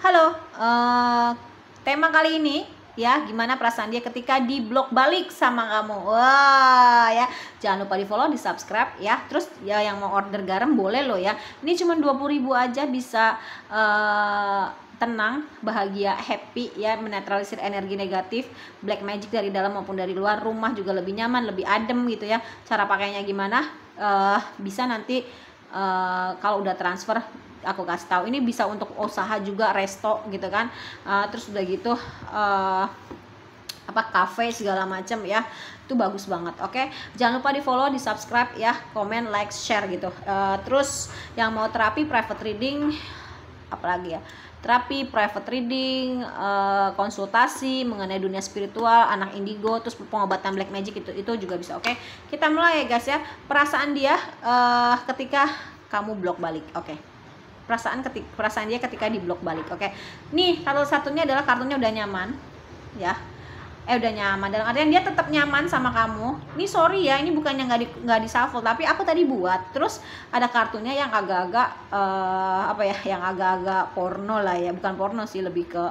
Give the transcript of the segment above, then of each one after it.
Halo, tema kali ini ya, gimana perasaan dia ketika di blok balik sama kamu. Wah ya, jangan lupa di follow, di subscribe ya. Terus ya yang mau order garam boleh loh ya. Ini cuma 20.000 aja bisa tenang, bahagia, happy ya, menetralisir energi negatif, black magic dari dalam maupun dari luar. Rumah juga lebih nyaman, lebih adem gitu ya. Cara pakainya gimana? Bisa nanti kalau udah transfer aku kasih tahu. Ini bisa untuk usaha juga, resto gitu kan. Terus udah gitu cafe segala macam ya, itu bagus banget. Oke, jangan lupa di follow, di subscribe ya, komen, like, share gitu. Terus yang mau terapi private reading, apalagi ya, terapi private reading, konsultasi mengenai dunia spiritual, anak indigo, terus pengobatan black magic itu juga bisa. Oke, kita mulai ya guys ya. Perasaan dia ketika kamu blok balik. Oke, perasaan dia ketika di blok balik. Oke, nih satunya adalah kartunya udah nyaman ya, udah nyaman dalam artian dia tetap nyaman sama kamu. Ini sorry ya, ini bukannya nggak di shuffle, tapi aku tadi buat. Terus ada kartunya yang agak-agak yang agak-agak porno lah ya, bukan porno sih, lebih ke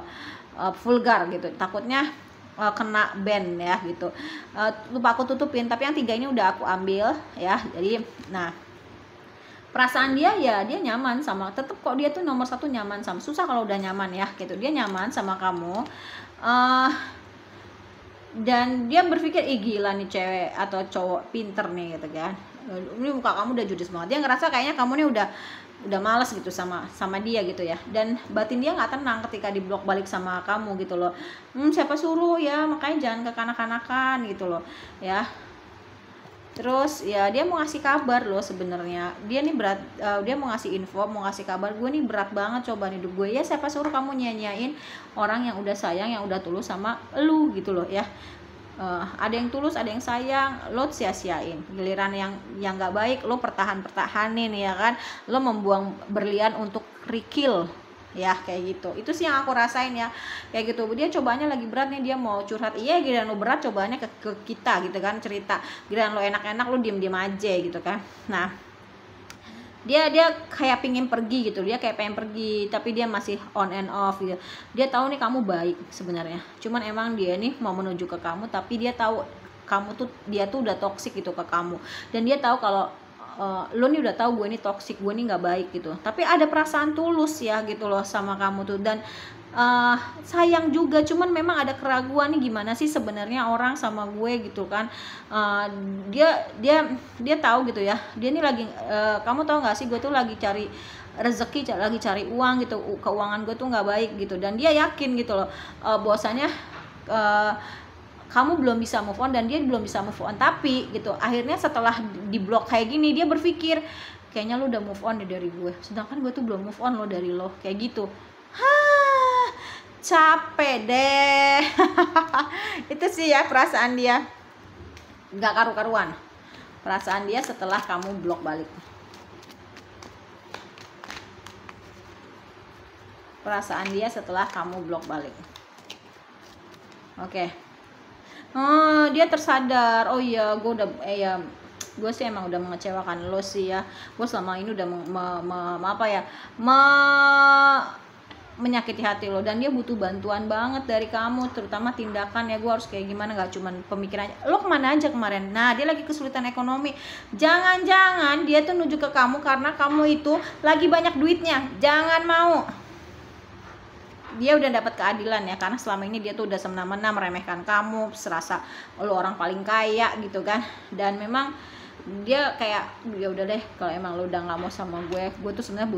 vulgar gitu, takutnya kena ban ya gitu. Lupa aku tutupin, tapi yang 3 ini udah aku ambil ya. Jadi nah, perasaan dia ya, dia nyaman sama, tetep kok, dia tuh nomor 1 nyaman sama, susah kalau udah nyaman ya gitu. Dia nyaman sama kamu, dan dia berpikir, ih gila nih cewek atau cowok pinter nih gitu kan. Ini muka kamu udah judes banget, dia ngerasa kayaknya kamu nih udah males gitu sama dia gitu ya. Dan batin dia nggak tenang ketika di blok balik sama kamu gitu loh. Siapa suruh ya, makanya jangan kekanak-kanakan gitu loh ya. Terus ya dia mau ngasih kabar loh sebenarnya. Dia nih berat, dia mau ngasih info, mau ngasih kabar, gue nih berat banget cobaan hidup gue. Ya siapa suruh kamu nyanyain orang yang udah sayang, yang udah tulus sama lu gitu loh ya. Ada yang tulus, ada yang sayang, lo sia-siain. Giliran yang nggak baik lo pertahanin ya kan. Lo membuang berlian untuk kerikil ya, kayak gitu. Itu sih yang aku rasain ya, kayak gitu. Dia cobaannya lagi berat nih, dia mau curhat. Iya, giliran lo berat cobaannya ke kita gitu kan, cerita. Giliran lo enak-enak lo diem-diem aja gitu kan. Nah, dia kayak pingin pergi gitu, dia kayak pengen pergi, tapi dia masih on and off gitu. Dia tahu nih kamu baik sebenarnya, cuman emang dia nih mau menuju ke kamu, tapi dia tahu kamu tuh, dia tuh udah toksik gitu ke kamu. Dan dia tahu kalau lo nih udah tahu gue nih toksik, gue nih nggak baik gitu, tapi ada perasaan tulus ya gitu loh sama kamu tuh. Dan sayang juga, cuman memang ada keraguan nih, gimana sih sebenarnya orang sama gue gitu kan. Dia tahu gitu ya, dia nih lagi kamu tahu nggak sih, gue tuh lagi cari rezeki, lagi cari uang gitu, keuangan gue tuh nggak baik gitu. Dan dia yakin gitu loh, bahwasanya kamu belum bisa move on dan dia belum bisa move on. Tapi gitu, akhirnya setelah di blok kayak gini, dia berpikir kayaknya lo udah move on dari gue, sedangkan gue tuh belum move on lo dari lo, kayak gitu. Capek deh. Itu sih ya perasaan dia, nggak karu-karuan perasaan dia setelah kamu blok balik. Perasaan dia setelah kamu blok balik. Oke. Dia tersadar, oh iya gue udah gue sih emang udah mengecewakan lo sih ya. Gue selama ini udah menyakiti hati lo, dan dia butuh bantuan banget dari kamu, terutama tindakan ya. Gue harus kayak gimana, gak cuman pemikirannya. Lo kemana aja kemarin? Nah, dia lagi kesulitan ekonomi. Jangan-jangan dia tuh nuju ke kamu karena kamu itu lagi banyak duitnya. Jangan mau. Dia udah dapat keadilan ya, karena selama ini dia tuh udah semena-mena meremehkan kamu, serasa lo orang paling kaya gitu kan. Dan memang dia kayak, ya udah deh, kalau emang lo udah nggak mau sama gue tuh sebenarnya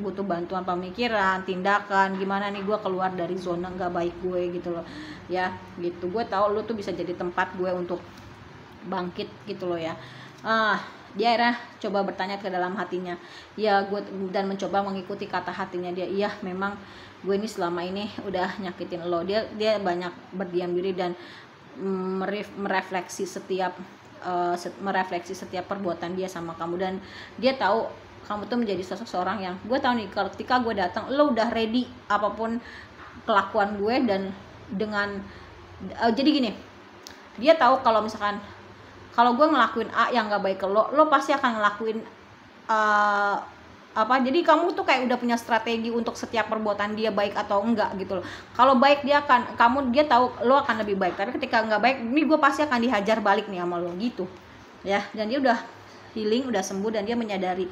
butuh bantuan pemikiran, tindakan, gimana nih gue keluar dari zona nggak baik gue gitu loh ya gitu. Gue tahu lo tuh bisa jadi tempat gue untuk bangkit gitu loh ya. Dia akhirnya coba bertanya ke dalam hatinya ya, dan mencoba mengikuti kata hatinya dia. Iya, memang gue ini selama ini udah nyakitin lo. Dia banyak berdiam diri dan merefleksi setiap perbuatan dia sama kamu. Dan dia tahu kamu tuh menjadi sosok seorang yang, gue tahu nih kalau ketika gue datang lo udah ready apapun kelakuan gue. Dan dengan jadi gini, dia tahu kalau misalkan kalau gue ngelakuin A yang gak baik ke lo pasti akan ngelakuin jadi kamu tuh kayak udah punya strategi untuk setiap perbuatan dia baik atau enggak gitu loh. Kalau baik dia tahu lo akan lebih baik, tapi ketika enggak baik ini gue pasti akan dihajar balik nih sama lo gitu ya. Dan dia udah healing, udah sembuh, dan dia menyadari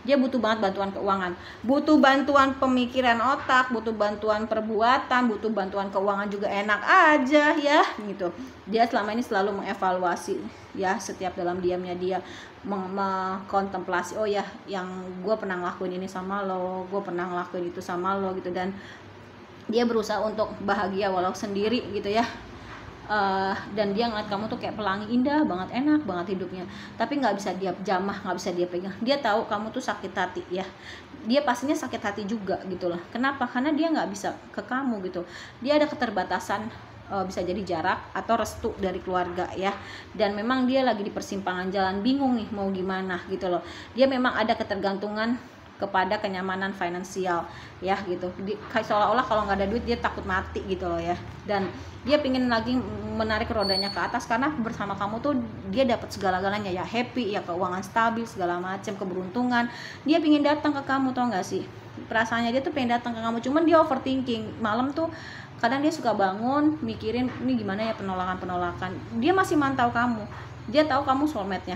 dia butuh banget bantuan keuangan, butuh bantuan pemikiran otak, butuh bantuan perbuatan, butuh bantuan keuangan juga enak aja ya gitu. Dia selama ini selalu mengevaluasi ya, setiap dalam diamnya dia mengkontemplasi, oh ya yang gue pernah ngelakuin ini sama lo, gue pernah ngelakuin itu sama lo gitu. Dan dia berusaha untuk bahagia walau sendiri gitu ya. Dan dia ngeliat kamu tuh kayak pelangi, indah banget, enak banget hidupnya, tapi nggak bisa dia jamah, nggak bisa dia pegang. Dia tahu kamu tuh sakit hati ya, dia pastinya sakit hati juga gitu loh. Kenapa? Karena dia nggak bisa ke kamu gitu. Dia ada keterbatasan, bisa jadi jarak atau restu dari keluarga ya. Dan memang dia lagi di persimpangan jalan, bingung nih mau gimana gitu loh. Dia memang ada ketergantungan kepada kenyamanan finansial ya gitu. Kayak seolah-olah kalau nggak ada duit dia takut mati gitu loh ya. Dan dia pingin lagi menarik rodanya ke atas, karena bersama kamu tuh dia dapat segala-galanya ya, happy ya, keuangan stabil, segala macam, keberuntungan. Dia pingin datang ke kamu, tau nggak sih perasaannya? Dia tuh pengen datang ke kamu, cuman dia overthinking. Malam tuh kadang dia suka bangun mikirin ini gimana ya, penolakan. Dia masih mantau kamu, dia tahu kamu soulmate-nya.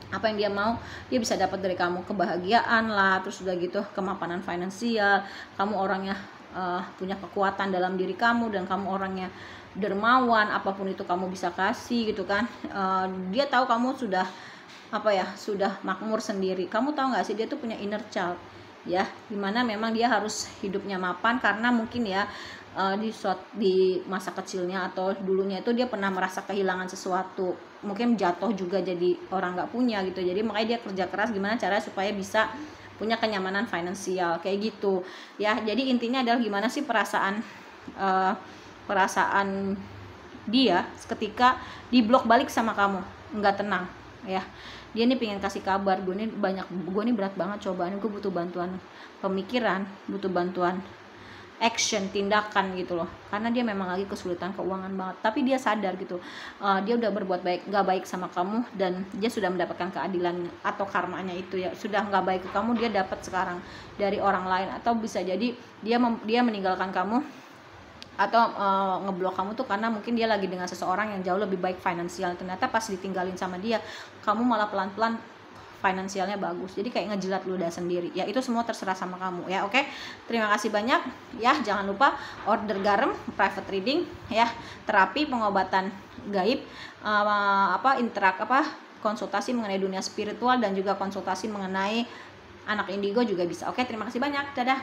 Apa yang dia mau dia bisa dapat dari kamu, kebahagiaan lah, terus udah gitu kemapanan finansial, kamu orangnya punya kekuatan dalam diri kamu, dan kamu orangnya dermawan, apapun itu kamu bisa kasih gitu kan. Dia tahu kamu sudah sudah makmur sendiri. Kamu tahu nggak sih, dia tuh punya inner child ya, dimana memang dia harus hidupnya mapan, karena mungkin ya di masa kecilnya atau dulunya itu dia pernah merasa kehilangan sesuatu, mungkin jatuh juga jadi orang nggak punya gitu. Jadi makanya dia kerja keras gimana caranya supaya bisa punya kenyamanan finansial kayak gitu ya. Jadi intinya adalah gimana sih perasaan dia ketika diblok balik sama kamu, nggak tenang ya. Dia nih pengen kasih kabar, gue nih berat banget cobaan, gue butuh bantuan pemikiran, butuh bantuan action, tindakan gitu loh. Karena dia memang lagi kesulitan keuangan banget, tapi dia sadar gitu, dia udah berbuat gak baik sama kamu, dan dia sudah mendapatkan keadilan atau karmanya itu ya. Sudah gak baik ke kamu, dia dapat sekarang dari orang lain, atau bisa jadi dia meninggalkan kamu atau ngeblok kamu tuh karena mungkin dia lagi dengan seseorang yang jauh lebih baik finansial. Ternyata pas ditinggalin sama dia, kamu malah pelan-pelan finansialnya bagus, jadi kayak ngejilat ludah sendiri ya. Itu semua terserah sama kamu ya. Oke, terima kasih banyak ya. Jangan lupa order garam, private reading ya, terapi, pengobatan gaib, konsultasi mengenai dunia spiritual, dan juga konsultasi mengenai anak indigo juga bisa. Oke, terima kasih banyak, dadah.